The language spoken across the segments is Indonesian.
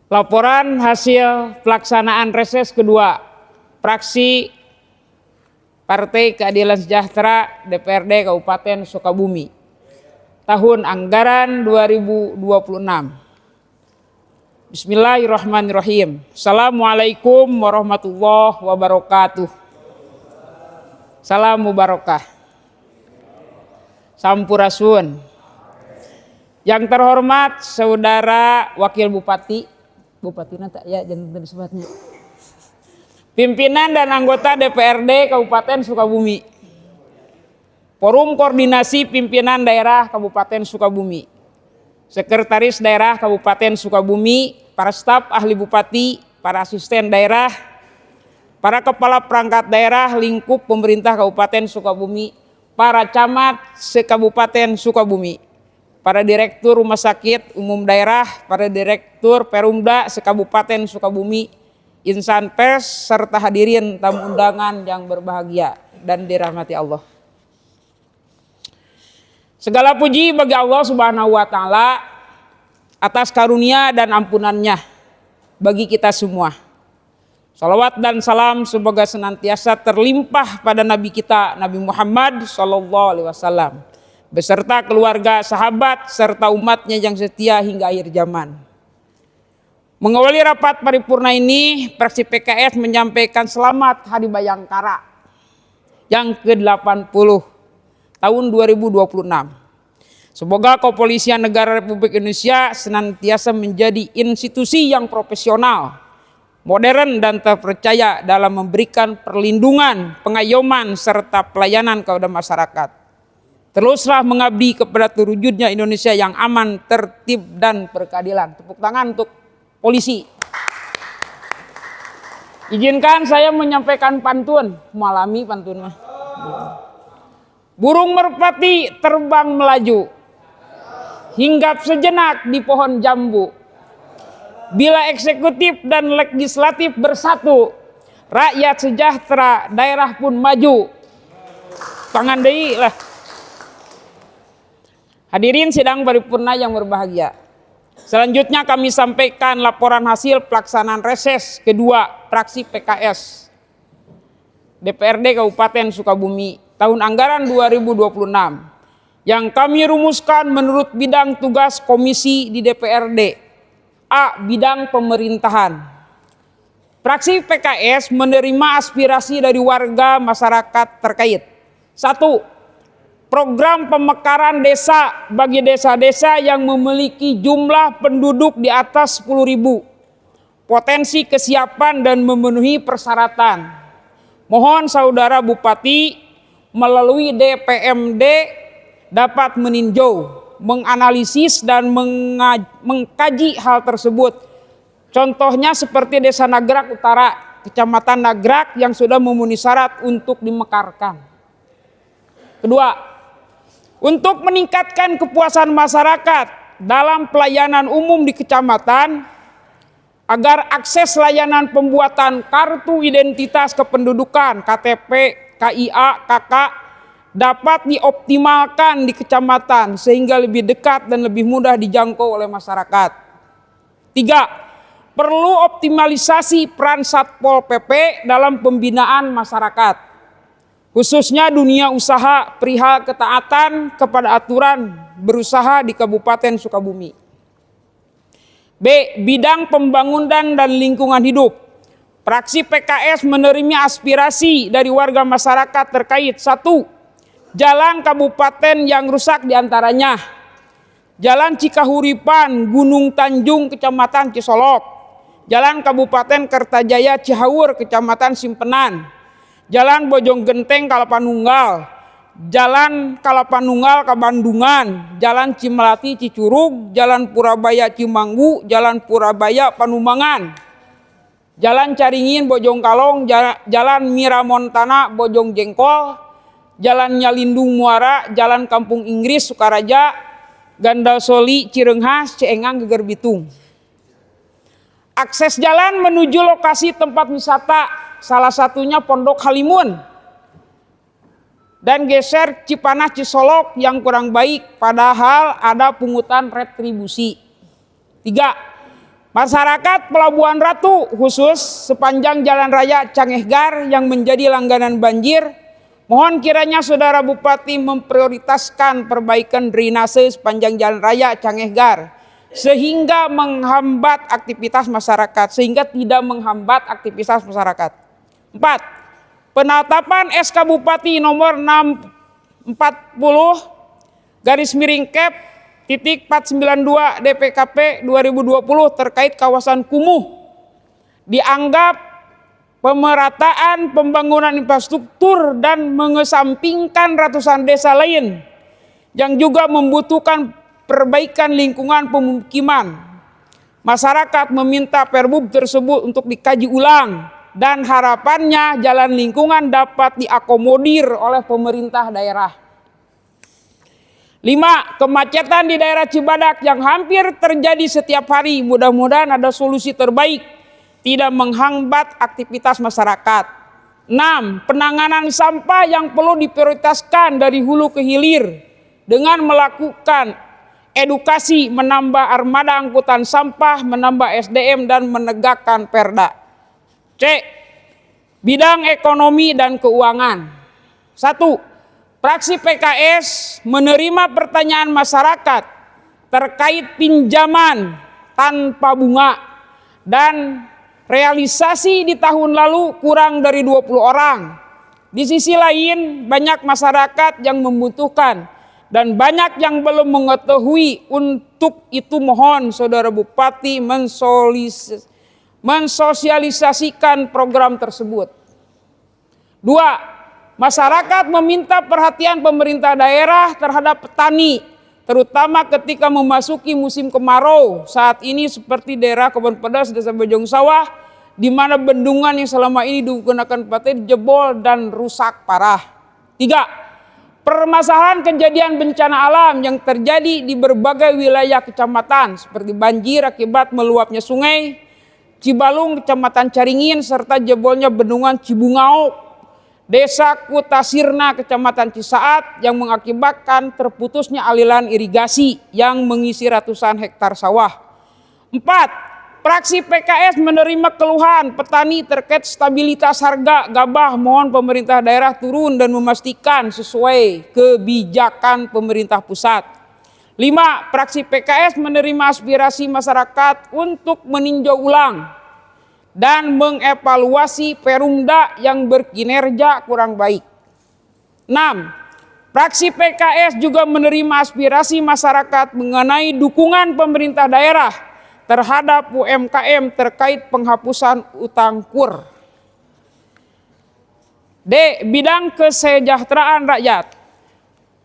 Laporan hasil pelaksanaan reses kedua fraksi Partai Keadilan Sejahtera DPRD Kabupaten Sukabumi tahun anggaran 2026. Bismillahirrahmanirrahim. Assalamualaikum warahmatullahi wabarakatuh. Salam mubarakah. Sampurasun. Yang terhormat Saudara Wakil Bupati, Bupati ya jangan disebutnya. Pimpinan dan anggota DPRD Kabupaten Sukabumi. Forum Koordinasi Pimpinan Daerah Kabupaten Sukabumi. Sekretaris Daerah Kabupaten Sukabumi, para staf ahli bupati, para asisten daerah, para kepala perangkat daerah lingkup pemerintah Kabupaten Sukabumi, para camat se-Kabupaten Sukabumi, para direktur rumah sakit umum daerah, para direktur Perumda se-Kabupaten Sukabumi, insan pers, serta hadirin tamu undangan yang berbahagia dan dirahmati Allah. Segala puji bagi Allah Subhanahu wa Ta'ala atas karunia dan ampunannya bagi kita semua. Salawat dan salam semoga senantiasa terlimpah pada Nabi kita, Nabi Muhammad SAW, beserta keluarga, sahabat, serta umatnya yang setia hingga akhir zaman. Mengawali rapat paripurna ini, fraksi PKS menyampaikan selamat Hari Bayangkara yang ke-80 tahun 2026. Semoga Kepolisian Negara Republik Indonesia senantiasa menjadi institusi yang profesional, modern dan terpercaya dalam memberikan perlindungan, pengayoman, serta pelayanan kepada masyarakat. Teruslah mengabdi kepada terwujudnya Indonesia yang aman, tertib, dan berkeadilan. Tepuk tangan untuk polisi. Izinkan saya menyampaikan pantun, malami pantun mah. Burung merpati terbang melaju, hinggap sejenak di pohon jambu. Bila eksekutif dan legislatif bersatu, rakyat sejahtera, daerah pun maju. Tangan deui lah. Hadirin sidang paripurna yang berbahagia. Selanjutnya kami sampaikan laporan hasil pelaksanaan reses kedua fraksi PKS DPRD Kabupaten Sukabumi tahun anggaran 2026 yang kami rumuskan menurut bidang tugas komisi di DPRD. A. Bidang pemerintahan. Fraksi PKS menerima aspirasi dari warga masyarakat terkait. 1. Program pemekaran desa bagi desa-desa yang memiliki jumlah penduduk di atas 10.000, potensi kesiapan dan memenuhi persyaratan. Mohon Saudara Bupati melalui DPMD dapat meninjau, menganalisis dan mengkaji hal tersebut. Contohnya seperti Desa Nagrak Utara, Kecamatan Nagrak yang sudah memenuhi syarat untuk dimekarkan. Kedua, untuk meningkatkan kepuasan masyarakat dalam pelayanan umum di kecamatan agar akses layanan pembuatan kartu identitas kependudukan KTP, KIA, KK dapat dioptimalkan di kecamatan sehingga lebih dekat dan lebih mudah dijangkau oleh masyarakat. 3. Perlu optimalisasi peran Satpol PP dalam pembinaan masyarakat, khususnya dunia usaha perihal ketaatan kepada aturan berusaha di Kabupaten Sukabumi. B. Bidang pembangunan dan lingkungan hidup. Fraksi PKS menerima aspirasi dari warga masyarakat terkait. 1. Jalan kabupaten yang rusak diantaranya Jalan Cikahuripan, Gunung Tanjung, Kecamatan Cisolok, Jalan Kabupaten Kertajaya, Cihaur, Kecamatan Simpenan, Jalan Bojonggenteng, Kalapanunggal, Jalan Kalapanunggal, Kabandungan, Jalan Cimelati, Cicurug, Jalan Purabaya, Cimanggu, Jalan Purabaya, Panumbangan, Jalan Caringin, Bojongkalong, Jalan Miramontana, Bojong Jengkol, Jalan Nyalindung Muara, Jalan Kampung Inggris, Sukaraja, Gandasoli, Cirenghas, Ceengang, Geger Bitung. Akses jalan menuju lokasi tempat wisata, salah satunya Pondok Halimun dan geser Cipanas Cisolok yang kurang baik padahal ada pungutan retribusi. 3. Masyarakat Pelabuhan Ratu khusus sepanjang Jalan Raya Cangehgar yang menjadi langganan banjir, mohon kiranya Saudara Bupati memprioritaskan perbaikan drainase sepanjang Jalan Raya Cangehgar sehingga menghambat aktivitas masyarakat, sehingga tidak menghambat aktivitas masyarakat. 4. Penetapan SK Bupati nomor 640/Kep.492 DPKP 2020 terkait kawasan kumuh dianggap pemerataan pembangunan infrastruktur dan mengesampingkan ratusan desa lain yang juga membutuhkan perbaikan lingkungan pemukiman. Masyarakat meminta Perbub tersebut untuk dikaji ulang dan harapannya jalan lingkungan dapat diakomodir oleh pemerintah daerah. 5. Kemacetan di daerah Cibadak yang hampir terjadi setiap hari, mudah-mudahan ada solusi terbaik, tidak menghambat aktivitas masyarakat. 6. Penanganan sampah yang perlu diprioritaskan dari hulu ke hilir dengan melakukan edukasi, menambah armada angkutan sampah, menambah SDM dan menegakkan perda. C. Bidang ekonomi dan keuangan. 1. Fraksi PKS menerima pertanyaan masyarakat terkait pinjaman tanpa bunga dan realisasi di tahun lalu kurang dari 20 orang. Di sisi lain banyak masyarakat yang membutuhkan dan banyak yang belum mengetahui. Untuk itu mohon Saudara Bupati mensosialisasikan program tersebut. 2. Masyarakat meminta perhatian pemerintah daerah terhadap petani, terutama ketika memasuki musim kemarau. Saat ini seperti daerah Kebon Pedas, Desa Bojong Sawah, di mana bendungan yang selama ini digunakan petani jebol dan rusak parah. 3. Permasalahan kejadian bencana alam yang terjadi di berbagai wilayah kecamatan seperti banjir akibat meluapnya sungai Cibalung, Kecamatan Caringin, serta jebolnya bendungan Cibungau, Desa Kutasirna, Kecamatan Cisaat yang mengakibatkan terputusnya aliran irigasi yang mengisi ratusan hektar sawah. 4. Fraksi PKS menerima keluhan petani terkait stabilitas harga gabah. Mohon pemerintah daerah turun dan memastikan sesuai kebijakan pemerintah pusat. 5. Fraksi PKS menerima aspirasi masyarakat untuk meninjau ulang dan mengevaluasi Perumda yang berkinerja kurang baik. 6. Fraksi PKS juga menerima aspirasi masyarakat mengenai dukungan pemerintah daerah terhadap UMKM terkait penghapusan utang kur. D. Bidang kesejahteraan rakyat.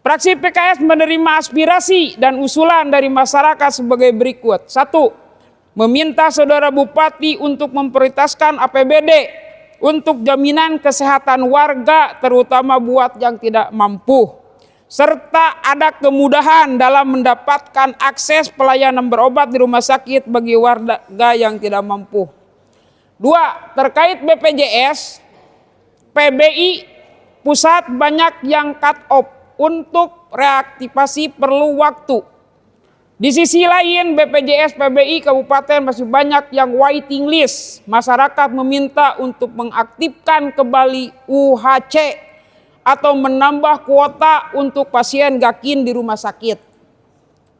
Fraksi PKS menerima aspirasi dan usulan dari masyarakat sebagai berikut. 1. Meminta Saudara Bupati untuk memprioritaskan APBD untuk jaminan kesehatan warga, terutama buat yang tidak mampu, serta ada kemudahan dalam mendapatkan akses pelayanan berobat di rumah sakit bagi warga yang tidak mampu. 2. Terkait BPJS, PBI pusat banyak yang cut off, untuk reaktivasi perlu waktu. Di sisi lain BPJS PBI Kabupaten masih banyak yang waiting list. Masyarakat meminta untuk mengaktifkan kembali UHC atau menambah kuota untuk pasien gakin di rumah sakit.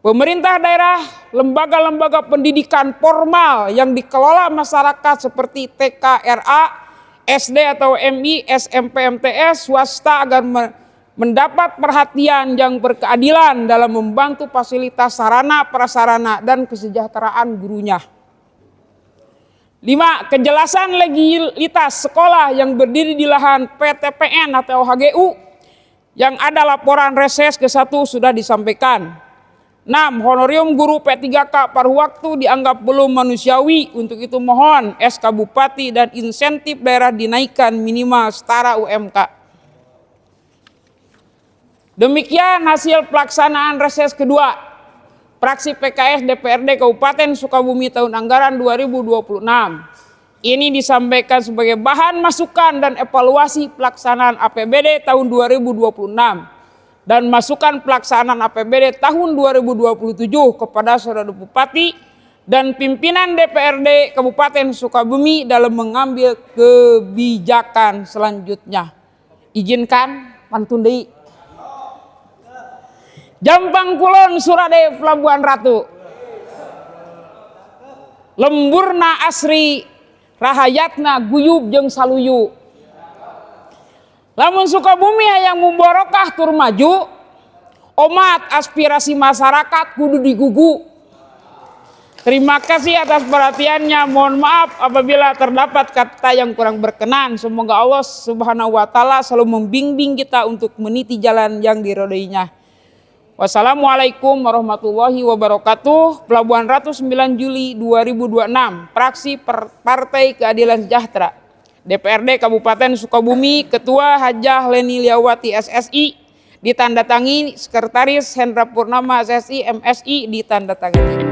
Pemerintah daerah, lembaga-lembaga pendidikan formal yang dikelola masyarakat seperti TKRA, SD atau MI, SMP, MTS, swasta agar mendapat perhatian yang berkeadilan dalam membantu fasilitas sarana, prasarana, dan kesejahteraan gurunya. 5. Kejelasan legalitas sekolah yang berdiri di lahan PTPN atau HGU yang ada laporan reses ke-1 sudah disampaikan. 6. Honorium guru P3K paruh waktu dianggap belum manusiawi. Untuk itu mohon SK Bupati dan insentif daerah dinaikkan minimal setara UMK. Demikian hasil pelaksanaan reses kedua Fraksi PKS DPRD Kabupaten Sukabumi tahun anggaran 2026. Ini disampaikan sebagai bahan masukan dan evaluasi pelaksanaan APBD tahun 2026 dan masukan pelaksanaan APBD tahun 2027 kepada Saudara Bupati dan pimpinan DPRD Kabupaten Sukabumi dalam mengambil kebijakan selanjutnya. Izinkan pantun deui. Jampang Kulon Surade Pelabuhan Ratu. Lemburna asri, rahayatna guyub jeung saluyu. Lamun Sukabumi hayang mubarokah tur maju, omat aspirasi masyarakat kudu digugu. Terima kasih atas perhatiannya. Mohon maaf apabila terdapat kata yang kurang berkenan. Semoga Allah Subhanahu wa taala selalu membimbing kita untuk meniti jalan yang diridhoinya. Wassalamualaikum warahmatullahi wabarakatuh. Pelabuhan Ratu 9 Juli 2026. Fraksi Partai Keadilan Sejahtera. DPRD Kabupaten Sukabumi, Ketua Hajah Leni Liawati SSI, ditandatangani Sekretaris Hendra Purnama SSI MSI, ditandatangani.